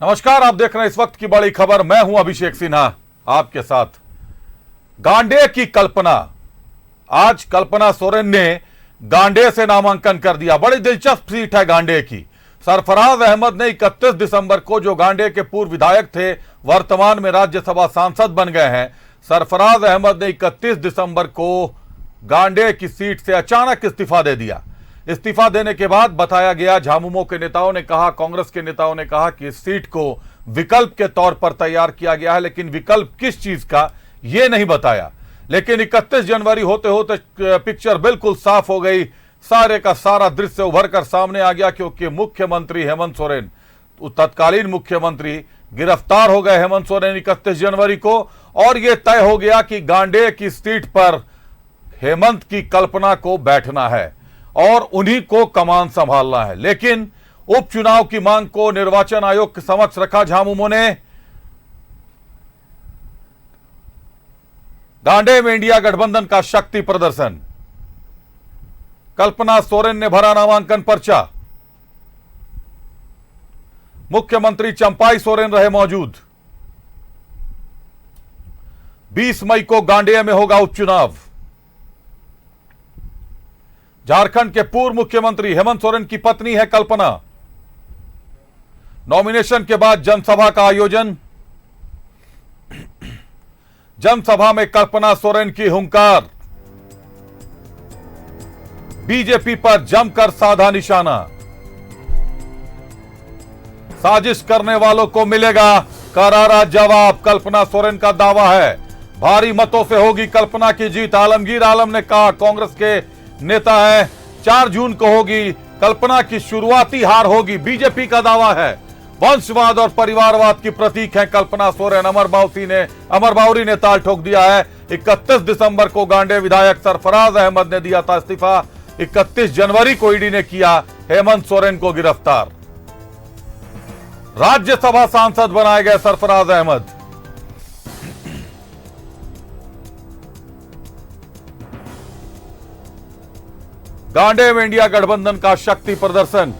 नमस्कार, आप देख रहे हैं इस वक्त की बड़ी खबर। मैं हूं अभिषेक सिन्हा आपके साथ। गांडे की कल्पना, आज कल्पना सोरेन ने गांडे से नामांकन कर दिया। बड़ी दिलचस्प सीट है गांडे की। सरफराज अहमद ने 31 दिसंबर को, जो गांडे के पूर्व विधायक थे, वर्तमान में राज्यसभा सांसद बन गए हैं, सरफराज अहमद ने 31 दिसंबर को गांडे की सीट से अचानक इस्तीफा दे दिया। इस्तीफा देने के बाद बताया गया, झामुमो के नेताओं ने कहा, कांग्रेस के नेताओं ने कहा कि इस सीट को विकल्प के तौर पर तैयार किया गया है, लेकिन विकल्प किस चीज का यह नहीं बताया। लेकिन 31 जनवरी होते होते पिक्चर बिल्कुल साफ हो गई। सारे का सारा दृश्य उभर कर सामने आ गया, क्योंकि मुख्यमंत्री हेमंत सोरेन, तत्कालीन मुख्यमंत्री, गिरफ्तार हो गए हेमंत सोरेन 31 जनवरी को। और यह तय हो गया कि गांडे की सीट पर हेमंत की कल्पना को बैठना है और उन्हीं को कमान संभालना है। लेकिन उपचुनाव की मांग को निर्वाचन आयोग के समक्ष रखा झामुमो ने। गांडे में इंडिया गठबंधन का शक्ति प्रदर्शन। कल्पना सोरेन ने भरा नामांकन पर्चा। मुख्यमंत्री चंपाई सोरेन रहे मौजूद। 20 मई को गांडे में होगा उपचुनाव। झारखंड के पूर्व मुख्यमंत्री हेमंत सोरेन की पत्नी है कल्पना। नॉमिनेशन के बाद जनसभा का आयोजन। जनसभा में कल्पना सोरेन की हुंकार। बीजेपी पर जमकर साधा निशाना। साजिश करने वालों को मिलेगा करारा जवाब, कल्पना सोरेन का दावा है। भारी मतों से होगी कल्पना की जीत। आलमगीर आलम ने कहा, कांग्रेस के नेता है, 4 जून को होगी कल्पना की शुरुआती हार होगी। बीजेपी का दावा है। वंशवाद और परिवारवाद की प्रतीक है कल्पना सोरेन। अमर बाउरी ने ताल ठोक दिया है। 31 दिसंबर को गांडे विधायक सरफराज अहमद ने दिया था इस्तीफा। 31 जनवरी को ईडी ने किया हेमंत सोरेन को गिरफ्तार। राज्यसभा सांसद बनाए गए सरफराज अहमद। गांडे में इंडिया गठबंधन का शक्ति प्रदर्शन।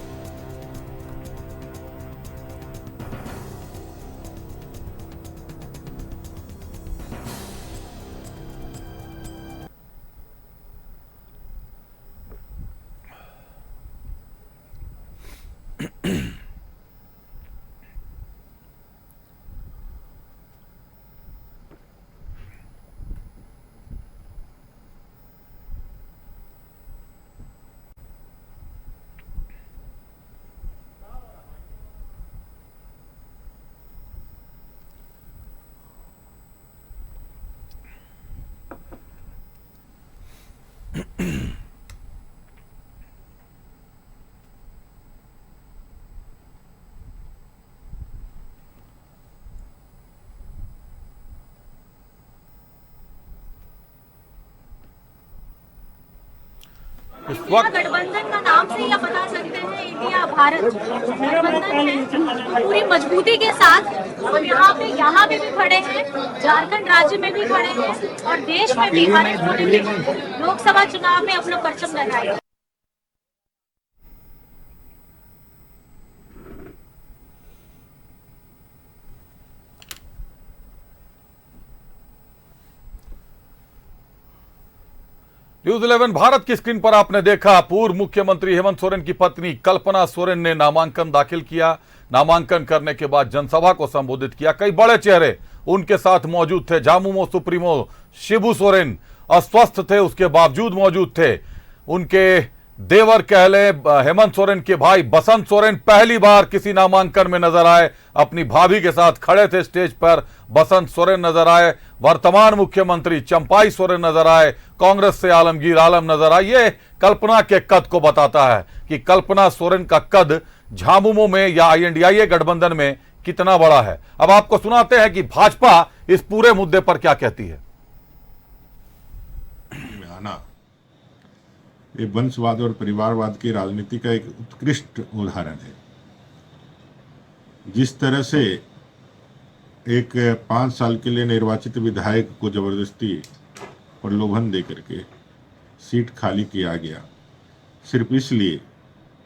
इंडिया गठबंधन का नाम से ही आप बता सकते हैं, इंडिया भारत गठबंधन है तो पूरी मजबूती के साथ। और यहाँ पे भी खड़े हैं, झारखंड राज्य में भी खड़े हैं और देश में भी हर कोने में लोकसभा चुनाव में अपना परचम लहराए। न्यूज 11 भारत की स्क्रीन पर आपने देखा, पूर्व मुख्यमंत्री हेमंत सोरेन की पत्नी कल्पना सोरेन ने नामांकन दाखिल किया। नामांकन करने के बाद जनसभा को संबोधित किया। कई बड़े चेहरे उनके साथ मौजूद थे। झामुमो सुप्रीमो शिबू सोरेन अस्वस्थ थे, उसके बावजूद मौजूद थे। उनके देवर कहले हेमंत सोरेन के भाई बसंत सोरेन पहली बार किसी नामांकन में नजर आए। अपनी भाभी के साथ खड़े थे स्टेज पर। बसंत सोरेन नजर आए। वर्तमान मुख्यमंत्री चंपाई सोरेन नजर आए। कांग्रेस से आलमगीर आलम नजर आए। ये कल्पना के कद को बताता है कि कल्पना सोरेन का कद झामुमो में या INDIA गठबंधन में कितना बड़ा है। अब आपको सुनाते हैं कि भाजपा इस पूरे मुद्दे पर क्या कहती है। ये वंशवाद और परिवारवाद की राजनीति का एक उत्कृष्ट उदाहरण है। जिस तरह से एक 5 साल के लिए निर्वाचित विधायक को जबरदस्ती प्रलोभन दे करके सीट खाली किया गया, सिर्फ इसलिए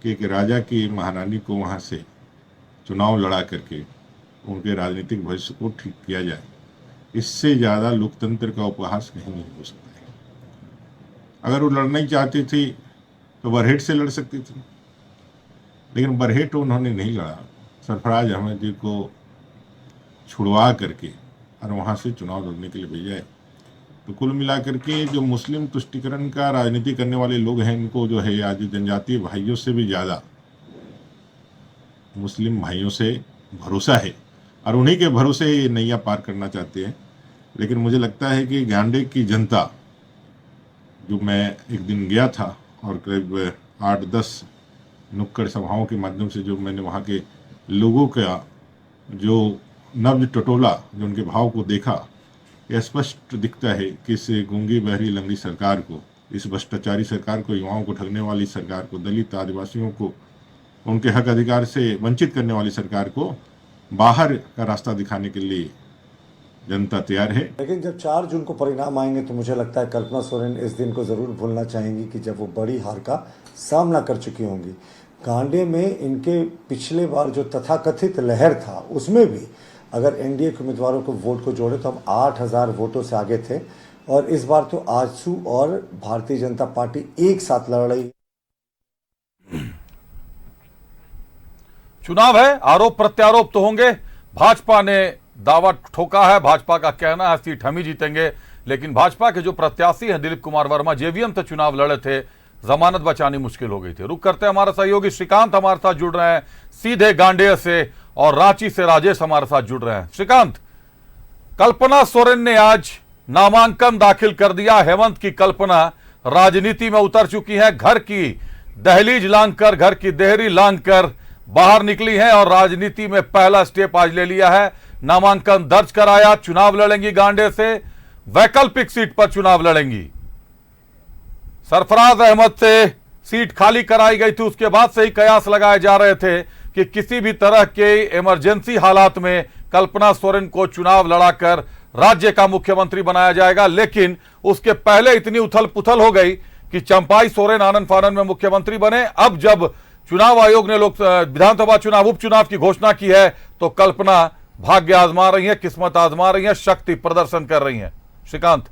कि एक राजा की महारानी को वहां से चुनाव लड़ा करके उनके राजनीतिक भविष्य को ठीक किया जाए। इससे ज़्यादा लोकतंत्र का उपहास कहीं नहीं हो सकता है। अगर वो लड़ना ही चाहती थी तो बरहेट से लड़ सकती थी, लेकिन बरहेट उन्होंने नहीं लड़ा। सरफराज अहमद जी को छुड़वा करके और वहाँ से चुनाव लड़ने के लिए भेजा है। तो कुल मिलाकर के जो मुस्लिम तुष्टिकरण का राजनीति करने वाले लोग हैं, इनको जो है आज जनजातीय भाइयों से भी ज़्यादा मुस्लिम भाइयों से भरोसा है और उन्हीं के भरोसे ये नैया पार करना चाहते हैं। लेकिन मुझे लगता है कि गांडे की जनता, जो मैं एक दिन गया था और करीब 8-10 नुक्कड़ सभाओं के माध्यम से जो मैंने वहाँ के लोगों का जो नब्ज टटोला, जो उनके भाव को देखा, यह स्पष्ट दिखता है कि इस गूंगी बहरी लंगड़ी सरकार को, इस भ्रष्टाचारी सरकार को, युवाओं को ठगने वाली सरकार को, दलित आदिवासियों को उनके हक अधिकार से वंचित करने वाली सरकार को बाहर का रास्ता दिखाने के लिए जनता तैयार है। लेकिन जब 4 जून को परिणाम आएंगे तो मुझे लगता है कल्पना सोरेन इस दिन को जरूर भूलना चाहेंगी कि जब वो बड़ी हार का सामना कर चुकी होंगी। गांडे में इनके पिछले बार जो तथाकथित लहर था, उसमें भी अगर एनडीए के उम्मीदवारों को वोट को जोड़े तो हम 8000 वोटों से आगे थे, और इस बार तो आजसू और भारतीय जनता पार्टी एक साथ लड़ रही। चुनाव है, आरोप प्रत्यारोप तो होंगे। भाजपा ने दावा ठोका है, भाजपा का कहना है सीट हम ही जीतेंगे, लेकिन भाजपा के जो प्रत्याशी हैं दिलीप कुमार वर्मा, जेवीएम से चुनाव लड़े थे, जमानत बचानी मुश्किल हो गई थी। रुक करते हैं, हमारे सहयोगी श्रीकांत हमारे साथ जुड़ रहे हैं सीधे गांडे से, और रांची से राजेश हमारे साथ जुड़ रहे हैं। श्रीकांत, कल्पना सोरेन ने आज नामांकन दाखिल कर दिया। हेमंत की कल्पना राजनीति में उतर चुकी है, घर की दहलीज लांघकर, घर की देहरी लांघकर बाहर निकली है और राजनीति में पहला स्टेप आज ले लिया है। नामांकन दर्ज कराया, चुनाव लड़ेंगी गांडे से, वैकल्पिक सीट पर चुनाव लड़ेंगी। सरफराज अहमद से सीट खाली कराई गई थी, उसके बाद से ही कयास लगाए जा रहे थे कि किसी भी तरह के इमरजेंसी हालात में कल्पना सोरेन को चुनाव लड़ाकर राज्य का मुख्यमंत्री बनाया जाएगा। लेकिन उसके पहले इतनी उथल पुथल हो गई कि चंपाई सोरेन आनन फानन में मुख्यमंत्री बने। अब जब चुनाव आयोग ने विधानसभा चुनाव उपचुनाव की घोषणा की है तो कल्पना भाग्य आजमा रही है, किस्मत आजमा रही है, शक्ति प्रदर्शन कर रही है। श्रीकांत,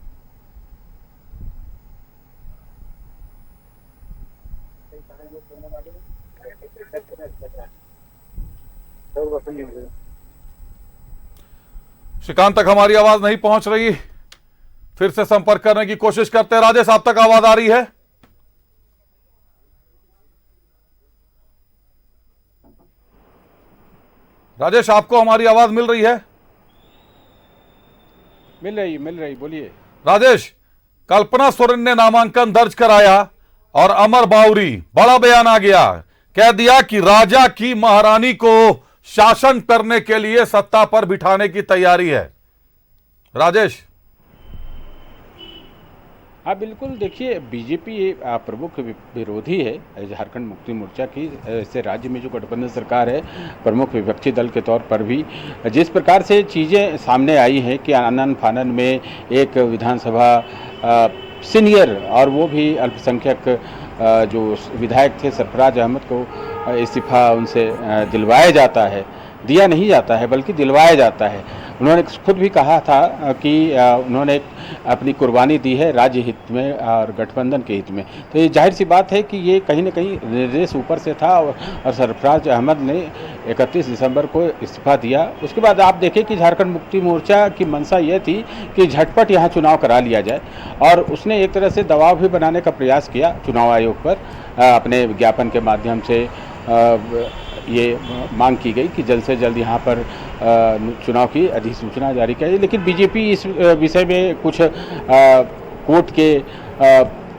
श्रीकांत तक हमारी आवाज नहीं पहुंच रही, फिर से संपर्क करने की कोशिश करते हैं। राजेश, आप तक आवाज आ रही है? राजेश, आपको हमारी आवाज मिल रही है? मिल रही, बोलिए। राजेश, कल्पना सोरेन ने नामांकन दर्ज कराया और अमर बाउरी बड़ा बयान आ गया, कह दिया कि राजा की महारानी को शासन करने के लिए सत्ता पर बिठाने की तैयारी है। राजेश, हाँ बिल्कुल, देखिए बीजेपी प्रमुख विरोधी है झारखंड मुक्ति मोर्चा की। ऐसे राज्य में जो गठबंधन सरकार है, प्रमुख विपक्षी दल के तौर पर भी जिस प्रकार से चीज़ें सामने आई हैं कि आनन फानन में एक विधानसभा सीनियर और वो भी अल्पसंख्यक जो विधायक थे सरफराज अहमद को इस्तीफा उनसे दिलवाया जाता है, दिया नहीं जाता है बल्कि दिलवाया जाता है। उन्होंने खुद भी कहा था कि उन्होंने अपनी कुर्बानी दी है राज्य हित में और गठबंधन के हित में। तो ये जाहिर सी बात है कि ये कहीं ना कहीं निर्देश ऊपर से था और सरफराज अहमद ने 31 दिसंबर को इस्तीफा दिया। उसके बाद आप देखें कि झारखंड मुक्ति मोर्चा की मंशा ये थी कि झटपट यहाँ चुनाव करा लिया जाए, और उसने एक तरह से दबाव भी बनाने का प्रयास किया चुनाव आयोग पर। अपने विज्ञापन के माध्यम से ये मांग की गई कि जल्द से जल्द यहाँ पर चुनाव की अधिसूचना जारी की जाए। लेकिन बीजेपी इस विषय में कुछ कोर्ट के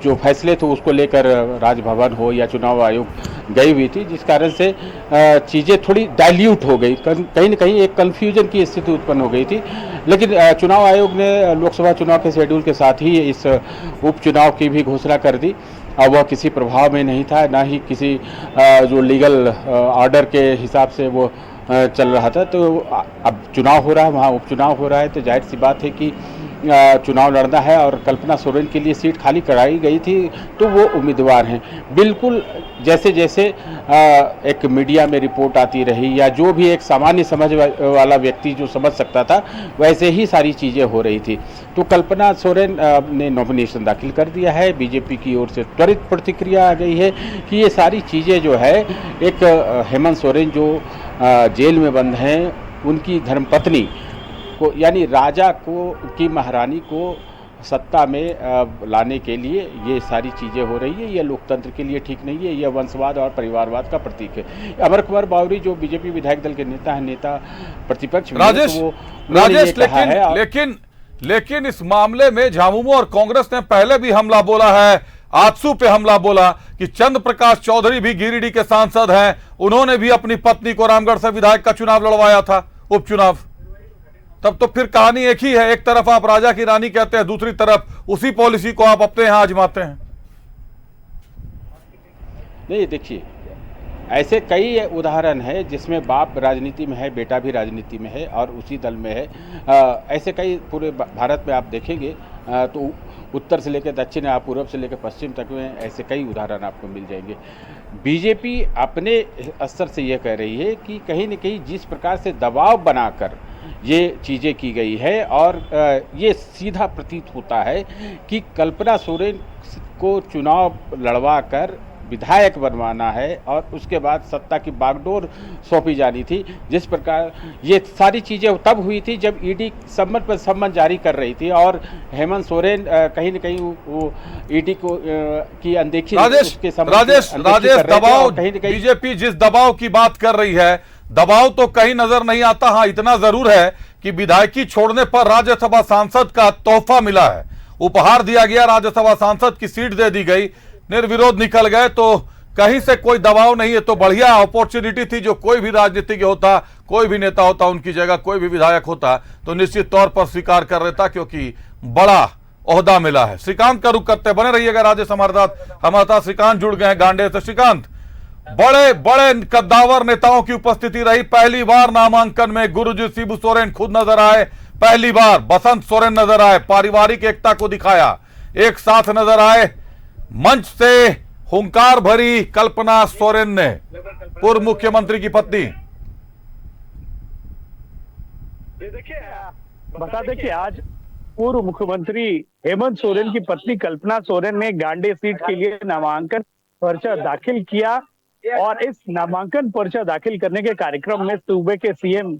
जो फैसले थे उसको लेकर राजभवन हो या चुनाव आयोग गई हुई थी, जिस कारण से चीज़ें थोड़ी डाइल्यूट हो गई, कहीं न कहीं एक कन्फ्यूजन की स्थिति उत्पन्न हो गई थी। लेकिन चुनाव आयोग ने लोकसभा चुनाव के शेड्यूल के साथ ही इस उपचुनाव की भी घोषणा कर दी। अब वह किसी प्रभाव में नहीं था, ना ही किसी जो लीगल ऑर्डर के हिसाब से वो चल रहा था। तो अब चुनाव हो रहा है, वहाँ उपचुनाव हो रहा है, तो जाहिर सी बात है कि चुनाव लड़ना है और कल्पना सोरेन के लिए सीट खाली कराई गई थी, तो वो उम्मीदवार हैं। बिल्कुल जैसे जैसे एक मीडिया में रिपोर्ट आती रही या जो भी एक सामान्य समझ वाला व्यक्ति जो समझ सकता था, वैसे ही सारी चीज़ें हो रही थी। तो कल्पना सोरेन ने नॉमिनेशन दाखिल कर दिया है। बीजेपी की ओर से त्वरित प्रतिक्रिया आ गई है कि ये सारी चीज़ें जो है, एक हेमंत सोरेन जो जेल में बंद हैं, उनकी धर्मपत्नी को यानी राजा को की महारानी को सत्ता में लाने के लिए ये सारी चीज़ें हो रही है। ये लोकतंत्र के लिए ठीक नहीं है, यह वंशवाद और परिवारवाद का प्रतीक है। अमर कुमार बावरी जो बीजेपी विधायक दल के नेता हैं, नेता प्रतिपक्ष भी हैं, राजेश, तो वो ये कहा है। लेकिन इस मामले में झामुमो और कांग्रेस ने पहले भी हमला बोला है, आजसू पे हमला बोला कि चंद्र प्रकाश चौधरी भी गिरिडीह के सांसद हैं, उन्होंने भी अपनी पत्नी को रामगढ़ से विधायक का चुनाव लड़वाया था, उपचुनाव। तब तो फिर कहानी एक ही है, एक तरफ आप राजा की रानी कहते हैं, दूसरी तरफ उसी पॉलिसी को आप अपने यहां आजमाते हैं। नहीं, देखिए, ऐसे कई उदाहरण है जिसमें बाप राजनीति में है, बेटा भी राजनीति में है और उसी दल में है। ऐसे कई पूरे भारत में आप देखेंगे तो उत्तर से लेकर दक्षिण या पूर्व से लेकर पश्चिम तक में ऐसे कई उदाहरण आपको मिल जाएंगे। बीजेपी अपने स्तर से यह कह रही है कि कहीं न कहीं जिस प्रकार से दबाव बनाकर ये चीज़ें की गई है और ये सीधा प्रतीत होता है कि कल्पना सोरेन को चुनाव लड़वा कर विधायक बनवाना है और उसके बाद सत्ता की बागडोर सौंपी जानी थी। जिस प्रकार ये सारी चीज़ें तब हुई थी जब ईडी सम्मन पर सम्मन जारी कर रही थी और हेमंत सोरेन कहीं न कहीं वो ईडी को की अनदेखी राजेश, दबाव, बीजेपी जिस दबाव की बात कर रही है, दबाव तो कहीं नजर नहीं आता। हाँ, इतना जरूर है कि विधायकी छोड़ने पर राज्यसभा सांसद का तोहफा मिला है, उपहार दिया गया, राज्यसभा सांसद की सीट दे दी गई, निर्विरोध निकल गए, तो कहीं से कोई दबाव नहीं है। तो बढ़िया अपॉर्चुनिटी थी, जो कोई भी राजनीतिक होता, कोई भी नेता होता, उनकी जगह कोई भी विधायक होता तो निश्चित तौर पर स्वीकार कर लेता, क्योंकि बड़ा ओहदा मिला है। श्रीकांत का रुख करते बने रहिएगा। राजेश हमारे साथ श्रीकांत जुड़ गए हैं गांडे से। श्रीकांत, बड़े बड़े कद्दावर नेताओं की उपस्थिति रही। पहली बार नामांकन में गुरुजी शिबू सोरेन खुद नजर आए, पहली बार बसंत सोरेन नजर आए, पारिवारिक एकता को दिखाया, एक साथ नजर आए। मंच से हुंकार भरी कल्पना सोरेन ने, पूर्व मुख्यमंत्री की पत्नी। बता दें कि आज पूर्व मुख्यमंत्री हेमंत सोरेन की पत्नी कल्पना सोरेन ने गांडे सीट के लिए नामांकन पर्चा दाखिल किया और इस नामांकन पर्चा दाखिल करने के कार्यक्रम में सूबे के सीएम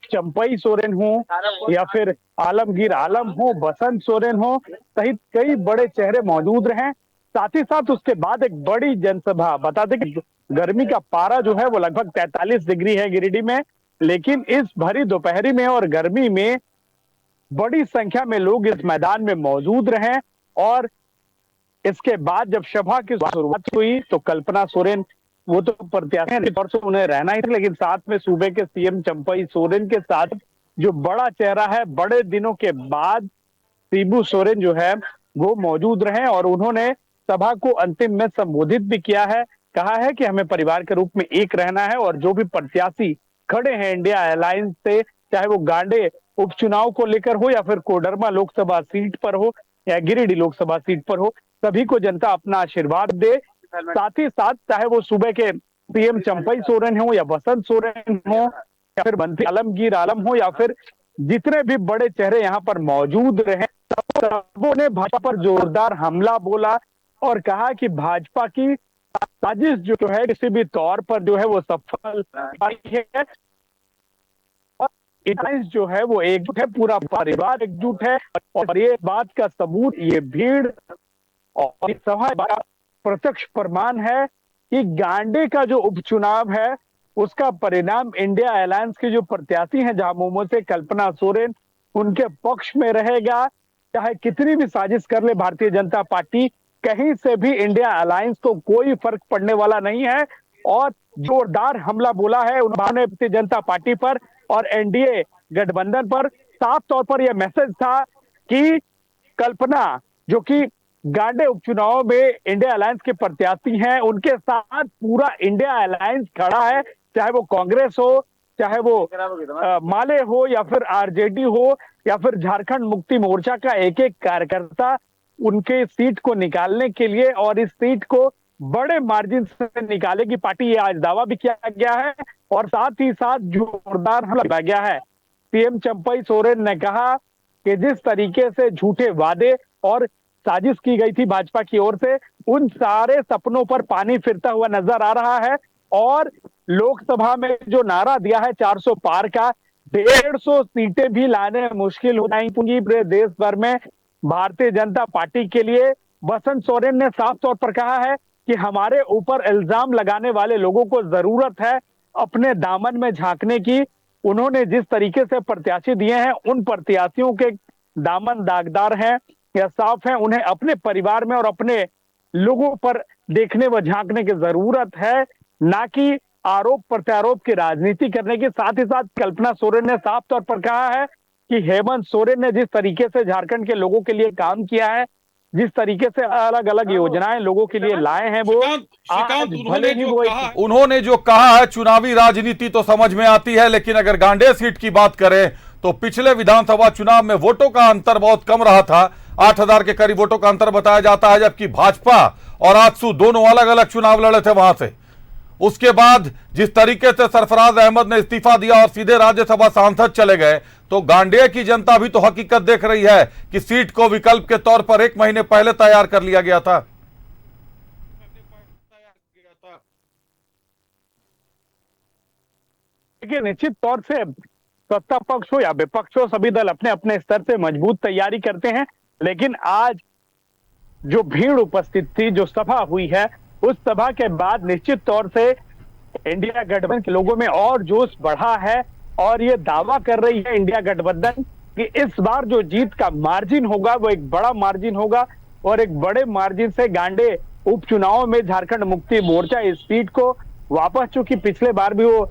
चंपई सोरेन हो या फिर आलमगीर आलम हो, बसंत सोरेन हो सहित कई बड़े चेहरे मौजूद रहे। साथ ही साथ उसके बाद एक बड़ी जनसभा। बता दें कि गर्मी का पारा जो है वो लगभग 43 डिग्री है गिरिडीह में, लेकिन इस भरी दोपहरी में और गर्मी में बड़ी संख्या में लोग इस मैदान में मौजूद रहे। और इसके बाद जब सभा की शुरुआत हुई तो कल्पना सोरेन, वो तो प्रत्याशी तौर से उन्हें रहना ही था, लेकिन साथ में सूबे के सीएम चंपई सोरेन के साथ जो बड़ा चेहरा है, बड़े दिनों के बाद शिबू सोरेन जो है वो मौजूद रहे और उन्होंने सभा को अंतिम में संबोधित भी किया है। कहा है कि हमें परिवार के रूप में एक रहना है और जो भी प्रत्याशी खड़े हैं इंडिया अलायंस से, चाहे वो गांडे उपचुनाव को लेकर हो या फिर कोडरमा लोकसभा सीट पर हो या गिरिडीह लोकसभा सीट पर हो, सभी को जनता अपना आशीर्वाद दे। साथ ही साथ चाहे वो सूबे के सीएम चंपई सोरेन हो या बसंत सोरेन हो या फिर मंत्री आलमगीर आलम हो या फिर जितने भी बड़े चेहरे यहाँ पर मौजूद रहे, सबों ने भाजपा पर जोरदार हमला बोला और कहा कि भाजपा की साजिश जो है किसी भी तौर पर जो है वो सफल है और जो है वो एकजुट है, पूरा परिवार एकजुट है। और ये बात का सबूत ये भीड़ और ये सभा का प्रत्यक्ष प्रमाण है कि गांडे का जो उपचुनाव है उसका परिणाम इंडिया अलायंस के जो प्रत्याशी हैं झामुमो से कल्पना सोरेन, उनके पक्ष में रहेगा। चाहे कितनी भी साजिश कर ले भारतीय जनता पार्टी, कहीं से भी इंडिया अलायंस को कोई फर्क पड़ने वाला नहीं है। और जोरदार हमला बोला है उन्होंने भारतीय जनता पार्टी पर और एनडीए गठबंधन पर। साफ तौर पर यह मैसेज था कि कल्पना जो कि गांडे उपचुनाव में इंडिया अलायंस के प्रत्याशी हैं, उनके साथ पूरा इंडिया अलायंस खड़ा है, चाहे वो कांग्रेस हो चाहे वो माले हो या फिर आरजेडी हो या फिर झारखंड मुक्ति मोर्चा का एक एक कार्यकर्ता उनके सीट को निकालने के लिए और इस सीट को बड़े मार्जिन से निकालेगी पार्टी, ये आज दावा भी किया गया है और साथ ही साथ जोरदार हमला गया है। सीएम चंपई सोरेन ने कहा कि जिस तरीके से झूठे वादे और साजिश की गई थी भाजपा की ओर से, उन सारे सपनों पर पानी फिरता हुआ नजर आ रहा है और लोकसभा में जो नारा दिया है 400 पार का, 150 सीटें भी लाने मुश्किल हो जाएंगी पूरे देश भर में भारतीय जनता पार्टी के लिए। बसंत सोरेन ने साफ तौर पर कहा है कि हमारे ऊपर इल्जाम लगाने वाले लोगों को जरूरत है अपने दामन में झांकने की। उन्होंने जिस तरीके से प्रत्याशी दिए हैं, उन प्रत्याशियों के दामन दागदार हैं या साफ है, उन्हें अपने परिवार में और अपने लोगों पर देखने व झांकने की जरूरत है, ना कि आरोप प्रत्यारोप की राजनीति करने की। साथ ही साथ कल्पना सोरेन ने साफ तौर पर कहा है कि हेमंत सोरेन ने जिस तरीके से झारखंड के लोगों के लिए काम किया है, जिस तरीके से अलग अलग योजनाएं लोगों के लिए लाए हैं, वो आज भले ही वो उन्होंने जो कहा है, चुनावी राजनीति तो समझ में आती है, लेकिन अगर गांडे सीट की बात करें तो पिछले विधानसभा चुनाव में वोटों का अंतर बहुत कम रहा था, 8,000 के करीब वोटों का अंतर बताया जाता है, जबकि भाजपा और आजसू दोनों अलग अलग चुनाव लड़े थे वहां से। उसके बाद जिस तरीके से सरफराज अहमद ने इस्तीफा दिया और सीधे राज्यसभा सांसद चले गए, तो गांडेय की जनता भी तो हकीकत देख रही है कि सीट को विकल्प के तौर पर 1 महीने पहले तैयार कर लिया गया था। देखिए, निश्चित तौर से सत्ता पक्ष हो या विपक्ष हो, सभी दल अपने अपने स्तर से मजबूत तैयारी करते हैं, लेकिन आज जो भीड़ उपस्थित थी, जो सभा हुई है, उस सभा के बाद निश्चित तौर से इंडिया गठबंधन के लोगों में और जोश बढ़ा है और ये दावा कर रही है इंडिया गठबंधन कि इस बार जो जीत का मार्जिन होगा वो एक बड़ा मार्जिन होगा और एक बड़े मार्जिन से गांडे उपचुनाव में झारखंड मुक्ति मोर्चा इस सीट को वापस, चूंकि पिछले बार भी वो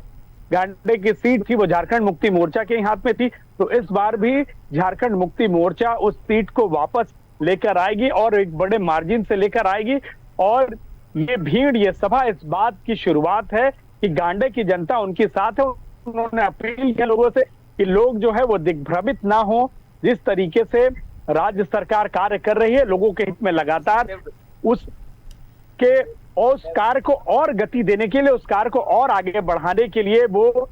गांडे की सीट थी वो झारखंड मुक्ति मोर्चा के हाथ में थी, तो इस बार भी झारखंड मुक्ति मोर्चा उस सीट को वापस लेकर आएगी और एक बड़े मार्जिन से लेकर आएगी। और ये भीड़, ये सभा इस बात की शुरुआत है कि गांडे की जनता उनके साथ है। उन्होंने अपील किया लोगों से कि लोग जो है वो दिग्भ्रमित ना हो, जिस तरीके से राज्य सरकार कार्य कर रही है लोगों के हित में लगातार, उस कार्य को और गति देने के लिए, उस कार्य को और आगे बढ़ाने के लिए वो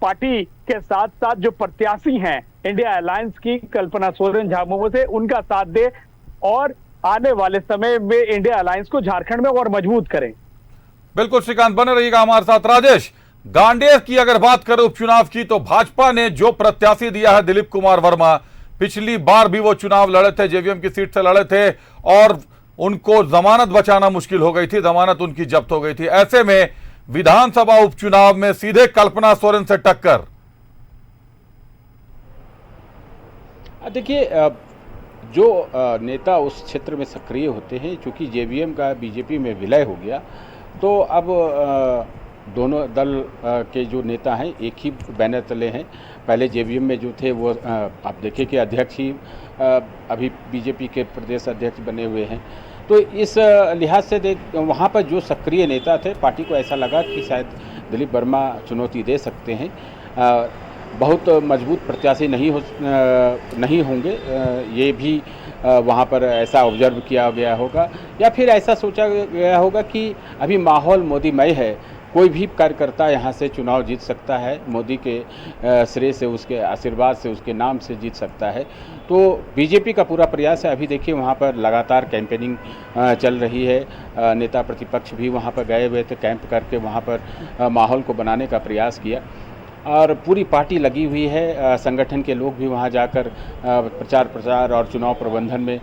पार्टी के साथ साथ जो प्रत्याशी हैं इंडिया अलायंस की कल्पना सोरेन झामुमो से, उनका साथ दे और आने वाले समय में इंडिया अलायंस को झारखंड में और मजबूत करें। बिल्कुल श्रीकांत, बने रहिएगा हमारे साथ। राजेश, गांडे की अगर बात करें उपचुनाव की, तो भाजपा ने जो प्रत्याशी दिया है दिलीप कुमार वर्मा, पिछली बार भी वो चुनाव लड़े थे, जेवीएम की सीट से लड़े थे और उनको जमानत बचाना मुश्किल हो गई थी, जमानत उनकी जब्त हो गई थी। ऐसे में विधानसभा उपचुनाव में सीधे कल्पना सोरेन से टक्कर। देखिए, जो नेता उस क्षेत्र में सक्रिय होते हैं, चूंकि जेवीएम का बीजेपी में विलय हो गया, तो अब दोनों दल के जो नेता हैं एक ही बैनर तले हैं। पहले जेवीएम में जो थे वो आप देखिए कि अध्यक्ष ही अभी बीजेपी के प्रदेश अध्यक्ष बने हुए हैं। तो इस लिहाज से वहाँ पर जो सक्रिय नेता थे, पार्टी को ऐसा लगा कि शायद दिलीप वर्मा चुनौती दे सकते हैं, बहुत मजबूत प्रत्याशी नहीं होंगे, ये भी वहाँ पर ऐसा ऑब्जर्व किया गया होगा, या फिर ऐसा सोचा गया होगा कि अभी माहौल मोदीमय है, कोई भी कार्यकर्ता यहाँ से चुनाव जीत सकता है, मोदी के श्रेय से, उसके आशीर्वाद से, उसके नाम से जीत सकता है। तो बीजेपी का पूरा प्रयास है। अभी देखिए वहाँ पर लगातार कैंपेनिंग चल रही है, नेता प्रतिपक्ष भी वहाँ पर गए हुए थे, कैंप करके वहाँ पर माहौल को बनाने का प्रयास किया और पूरी पार्टी लगी हुई है। संगठन के लोग भी वहाँ जाकर प्रचार और चुनाव प्रबंधन में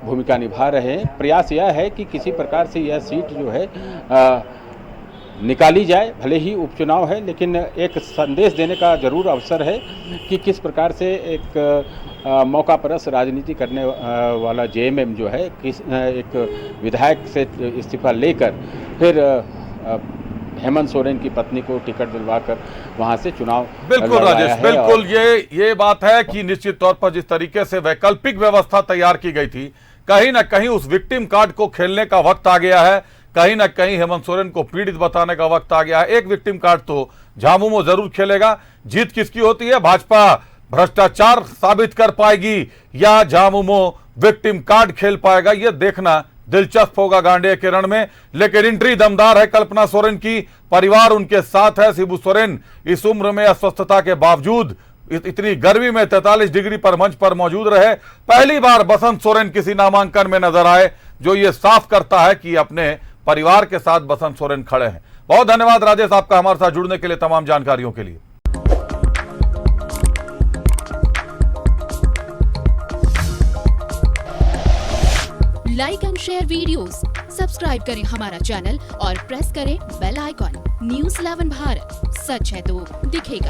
भूमिका निभा रहे हैं। प्रयास यह है कि किसी प्रकार से यह सीट जो है निकाली जाए, भले ही उपचुनाव है, लेकिन एक संदेश देने का जरूर अवसर है कि किस प्रकार से एक मौका परस राजनीति करने वाला जेएमएम जो है, एक विधायक से इस्तीफा लेकर फिर हेमंत सोरेन की पत्नी को टिकट दिलवाकर वहां से चुनाव। बिल्कुल राजेश, बिल्कुल ये बात है कि निश्चित तौर पर जिस तरीके से वैकल्पिक व्यवस्था तैयार की गई थी, कहीं ना कहीं उस विक्टिम कार्ड को खेलने का वक्त आ गया है कहीं ना कहीं हेमंत सोरेन को पीड़ित बताने का वक्त आ गया है। एक विक्टिम कार्ड तो झामुमो जरूर खेलेगा। जीत किसकी होती है? भाजपा भ्रष्टाचार साबित कर पाएगी या झामुमो विक्टिम कार्ड खेल पाएगा? यह देखना दिलचस्प होगा गांडेय के रण में। लेकिन एंट्री दमदार है कल्पना सोरेन की, परिवार उनके साथ है। शिबू सोरेन इस उम्र में अस्वस्थता के बावजूद इतनी गर्मी में 43 डिग्री पर मंच पर मौजूद रहे। पहली बार बसंत सोरेन किसी नामांकन में नजर आए, जो ये साफ करता है कि अपने परिवार के साथ बसंत सोरेन खड़े हैं। बहुत धन्यवाद राजेश आपका हमारे साथ जुड़ने के लिए, तमाम जानकारियों के लिए। Like and share videos, subscribe करें हमारा चैनल और प्रेस करें बेल आइकॉन। न्यूज़ 11 भारत, सच है तो दिखेगा।